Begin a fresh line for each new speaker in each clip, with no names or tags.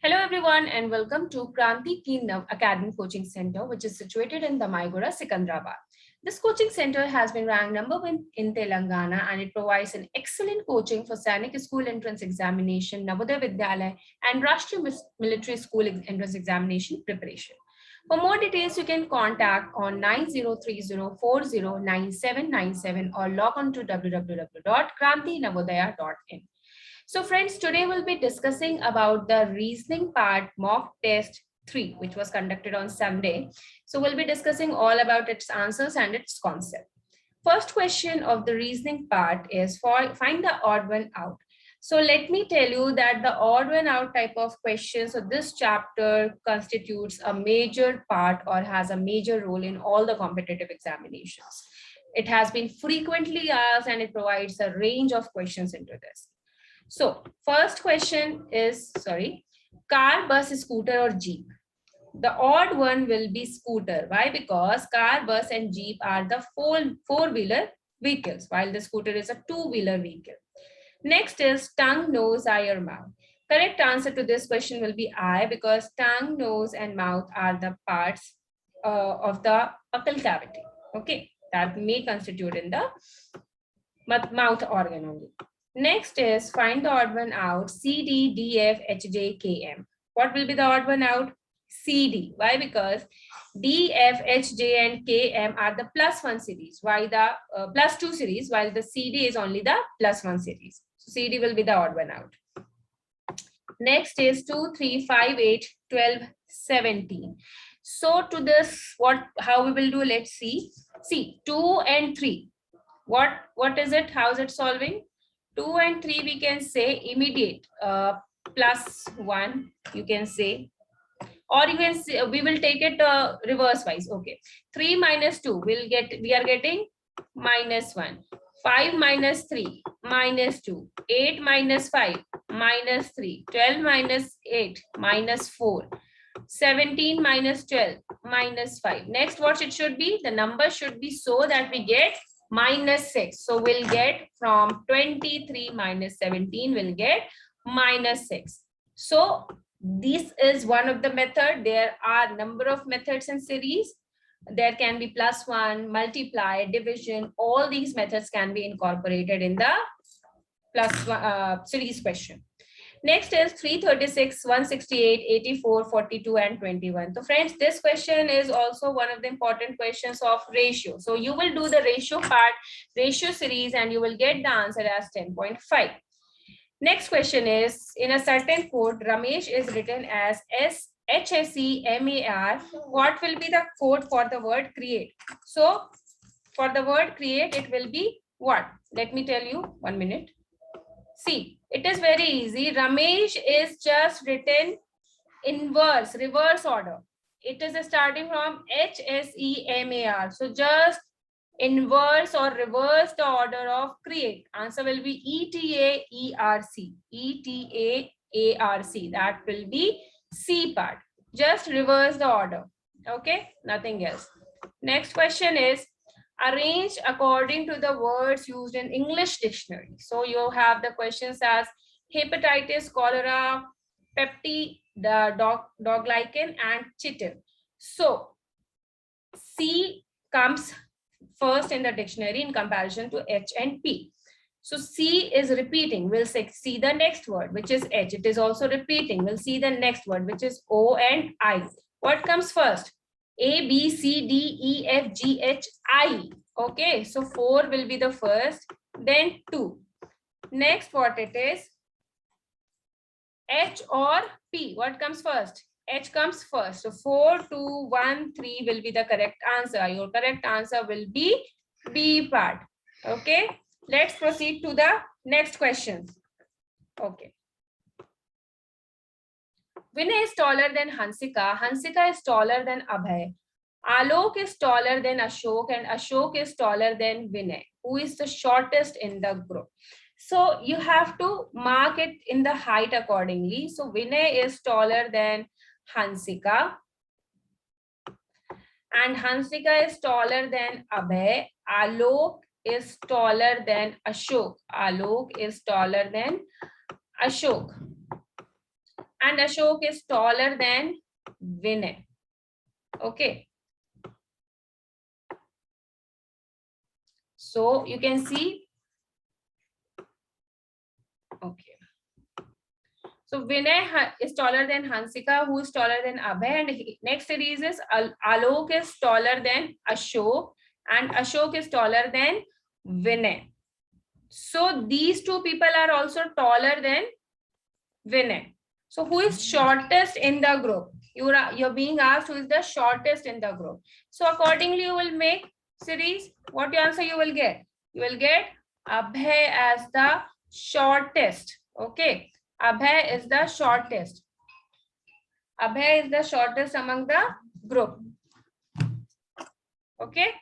Hello everyone and welcome to Kranti Kingdom Academy Coaching Center, which is situated in Damaigura, Sikandrabad. This coaching center has been ranked number one in Telangana and it provides an excellent coaching for Sainik School Entrance Examination, Navodaya Vidyalaya and Rashtriya Military School Entrance Examination preparation. For more details, you can contact on 9030409797 or log on to www.krantinavodaya.in. So friends, today we'll be discussing about the reasoning part mock test 3, which was conducted on Sunday. So we'll be discussing all about its answers and its concept. First question of the reasoning part is find the odd one out. So let me tell you that the odd one out type of questions of this chapter constitutes a major part or has a major role in all the competitive examinations. It has been frequently asked and it provides a range of questions into this. So first question is, car, bus, scooter or jeep? The odd one will be scooter. Why? Because car, bus and jeep are the four-wheeler vehicles, while the scooter is a two-wheeler vehicle. Next is tongue, nose, eye or mouth. Correct answer to this question will be eye, because tongue, nose and mouth are the parts of the buccal cavity. Okay, that may constitute in the mouth organ only. Next is find the odd one out. C, D, D, F, H, J, K, M. What will be the odd one out? C, D. Why? Because D, F, H, J, and K, M are the +1 series, while the +2 series, while the C, D is only the +1 series. So C, D will be the odd one out. Next is 2, 3, 5, 8, 12, 17. So to this, how we will do? Let's see. See, 2 and 3. What is it? How is it solving? 2 and 3 we can say immediate +1 you can say, or you can say we will take it reverse wise. Okay, 3 minus 2 we are getting -1. 5 minus 3 -2. 8 minus 5 -3. 12 minus 8 -4. 17 minus 12 -5. Next, what it should be? The number should be so that we get -6. So we'll get from 23 minus 17, we'll get -6. So this is one of the method. There are number of methods in series. There can be +1, multiply, division. All these methods can be incorporated in the series question. Next is 336, 168, 84, 42, and 21. So friends, this question is also one of the important questions of ratio. So you will do the ratio part, ratio series, and you will get the answer as 10.5. Next question is, in a certain code, Ramesh is written as SHSEMAR. What will be the code for the word create? So for the word create, it will be what? Let me tell you, 1 minute. See, it is very easy. Ramesh is just written in reverse order. It is starting from HSEMAR. So just inverse or reverse the order of create. Answer will be ETAERC. ETAARC. That will be C part. Just reverse the order. Okay, nothing else. Next question is, arranged according to the words used in English dictionary. So you have the questions as hepatitis, cholera, the dog lichen, and chitin. So C comes first in the dictionary in comparison to H and P. So C is repeating. We'll see the next word, which is H. It is also repeating. We'll see the next word, which is O and I. What comes first? A, B, C, D, E, F, G, H, I. Okay, so 4 will be the first, then 2. Next, what it is? H or P. What comes first? H comes first. So 4, 2, 1, 3 will be the correct answer. Your correct answer will be B part. Okay, let's proceed to the next question. Okay. Vinay is taller than Hansika. Hansika is taller than Abhay. Alok is taller than Ashok and Ashok is taller than Vinay. Who is the shortest in the group? So you have to mark it in the height accordingly. So Vinay is taller than Hansika. And Hansika is taller than Abhay. Alok is taller than Ashok. Alok is taller than Ashok. and Ashok is taller than Vinay. Okay. So you can see, okay. So Vinay is taller than Hansika, who is taller than Abhay, and next series is Alok is taller than Ashok, and Ashok is taller than Vinay. So these two people are also taller than Vinay. So who is shortest in the group? You're being asked who is the shortest in the group. So accordingly, you will make series. What answer you will get? You will get Abhay as the shortest. Okay. Abhay is the shortest. Abhay is the shortest among the group. Okay.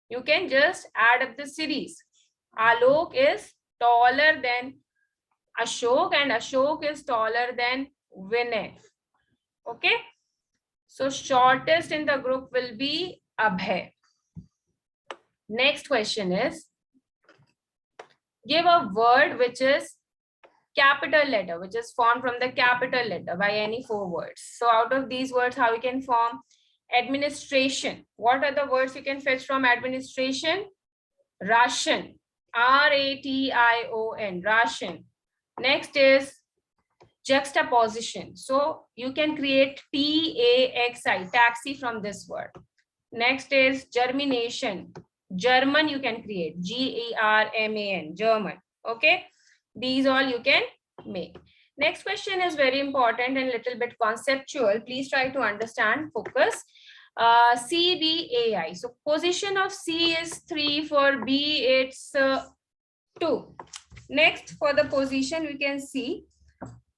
You can just add up the series. Alok is taller than Ashok and Ashok is taller than Vinay. Okay. So shortest in the group will be Abhay. Next question is, give a word which is capital letter, which is formed from the capital letter by any 4 words. So out of these words, how we can form administration? What are the words you can fetch from administration? Ration. R-A-T-I-O-N. Ration. Next is juxtaposition. So you can create T-A-X-I, taxi, from this word. Next is germination. German you can create, G-E-R-M-A-N, German. Okay. These all you can make. Next question is very important and little bit conceptual. Please try to understand, focus. C-B-A-I. So position of C is 3, for B it's 2. Next, for the position we can see,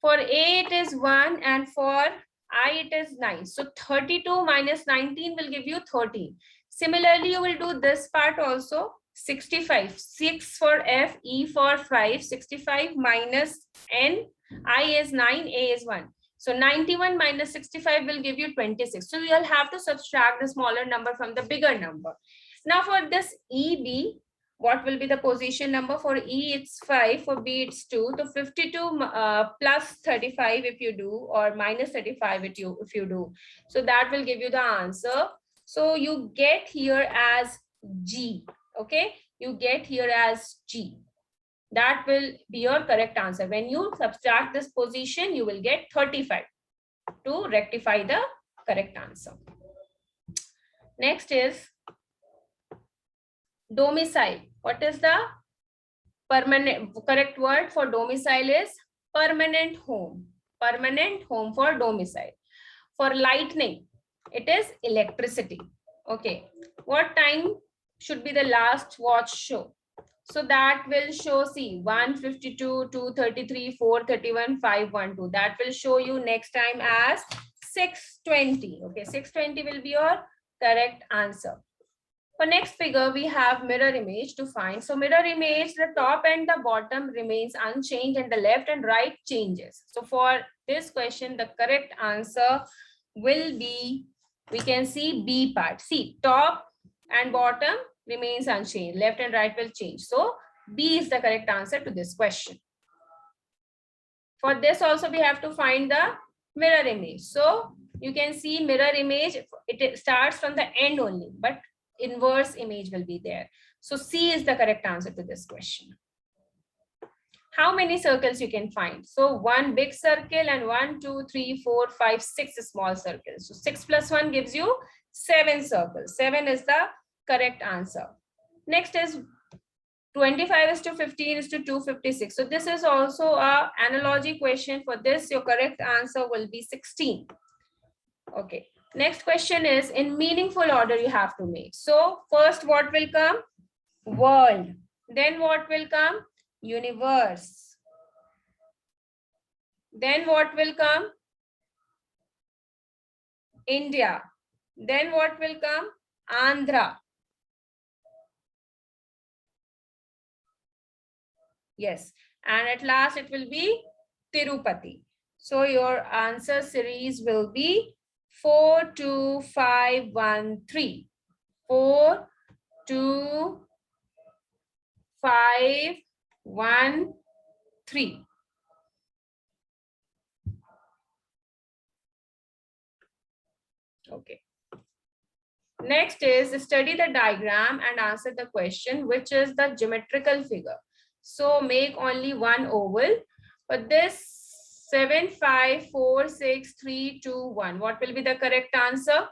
for A it is 1 and for I it is 9. So 32 minus 19 will give you 13. Similarly, you will do this part also. 65, 6 for F, E for 5, 65 minus N, I is 9, A is 1. So 91 minus 65 will give you 26. So you'll have to subtract the smaller number from the bigger number. Now for this EB, what will be the position number? For E it's 5, for B it's 2. So 52 plus 35 if you do, or minus 35 if you do. So that will give you the answer. So you get here as G. Okay, you get here as G. That will be your correct answer. When you subtract this position, you will get 35 to rectify the correct answer. Next is domicile. What is the correct word for domicile? Is permanent home. Permanent home for domicile. For lightning, it is electricity. Okay. What time should be the last watch show? So that will show, see, 152, 233, 431, 512. That will show you next time as 620. Okay, 620 will be your correct answer. For next figure, we have mirror image to find. So mirror image, the top and the bottom remains unchanged and the left and right changes. So for this question, the correct answer will be, we can see B part. See, top and bottom remains unchanged. Left and right will change. So B is the correct answer to this question. For this also, we have to find the mirror image. So you can see mirror image, it starts from the end only, but inverse image will be there. So C is the correct answer to this question. How many circles you can find? So 1 big circle and 1, 2, 3, 4, 5, 6 small circles. So 6 plus 1 gives you 7 circles. 7 is the correct answer. Next is 25 is to 15 is to 256. So this is also an analogy question. For this, your correct answer will be 16. Okay. Next question is in meaningful order you have to make. So first what will come? World. Then what will come? Universe. Then what will come? India. Then what will come? Andhra. Yes. And at last it will be Tirupati. So your answer series will be 4, 2, 5, 1, 3. 4, 2, 5, 1, 3. Okay. Next is study the diagram and answer the question, which is the geometrical figure. So make only one oval. But this 7, 5, 4, 6, 3, 2, 1. What will be the correct answer?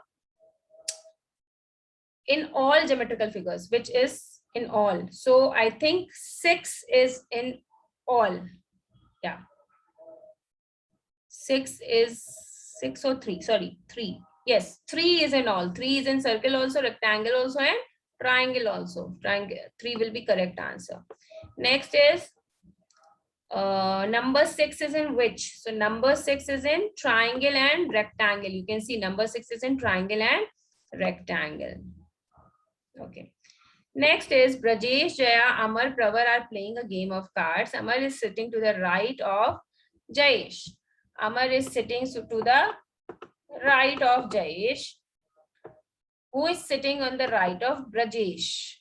In all geometrical figures, which is in all. So I think 6 is in all. Yeah. 6 is 6 or 3. Sorry, 3. Yes, 3 is in all. 3 is in circle also, rectangle also, and triangle also. Triangle 3 will be correct answer. Next is number 6 is in which? So number 6 is in triangle and rectangle. You can see number 6 is in triangle and rectangle. Okay. Next is Brajesh, Jaya, Amar, Pravar are playing a game of cards. Amar is sitting to the right of Jayesh. Amar is sitting to the right of Jayesh. Who is sitting on the right of Brajesh?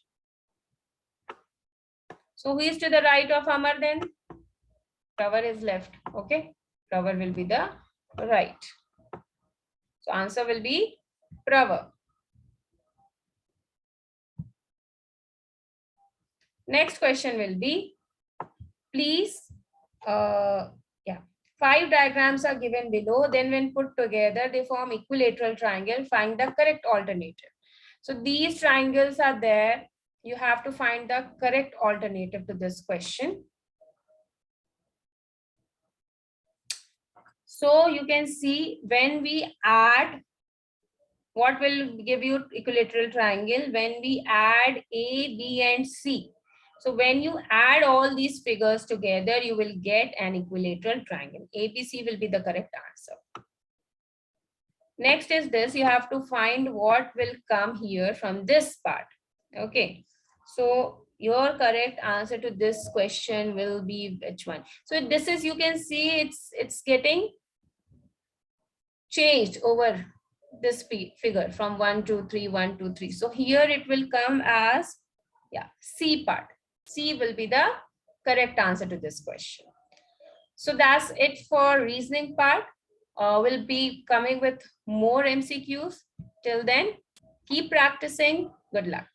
So who is to the right of Amar then? Pravar is left. Okay. Pravar will be the right. So answer will be Pravar. Next question will be, please, 5 diagrams are given below. Then when put together, they form equilateral triangle. Find the correct alternative. So these triangles are there. You have to find the correct alternative to this question. So you can see when we add, what will give you equilateral triangle? When we add A, B, and C. So when you add all these figures together, you will get an equilateral triangle. ABC will be the correct answer. Next is this, you have to find what will come here from this part. Okay. So your correct answer to this question will be which one? So this is, you can see it's getting changed over this figure from 1, 2, 3, 1, 2, 3. So here it will come as, yeah, C part. C will be the correct answer to this question. So that's it for reasoning part. We'll be coming with more MCQs. Till then, keep practicing. Good luck.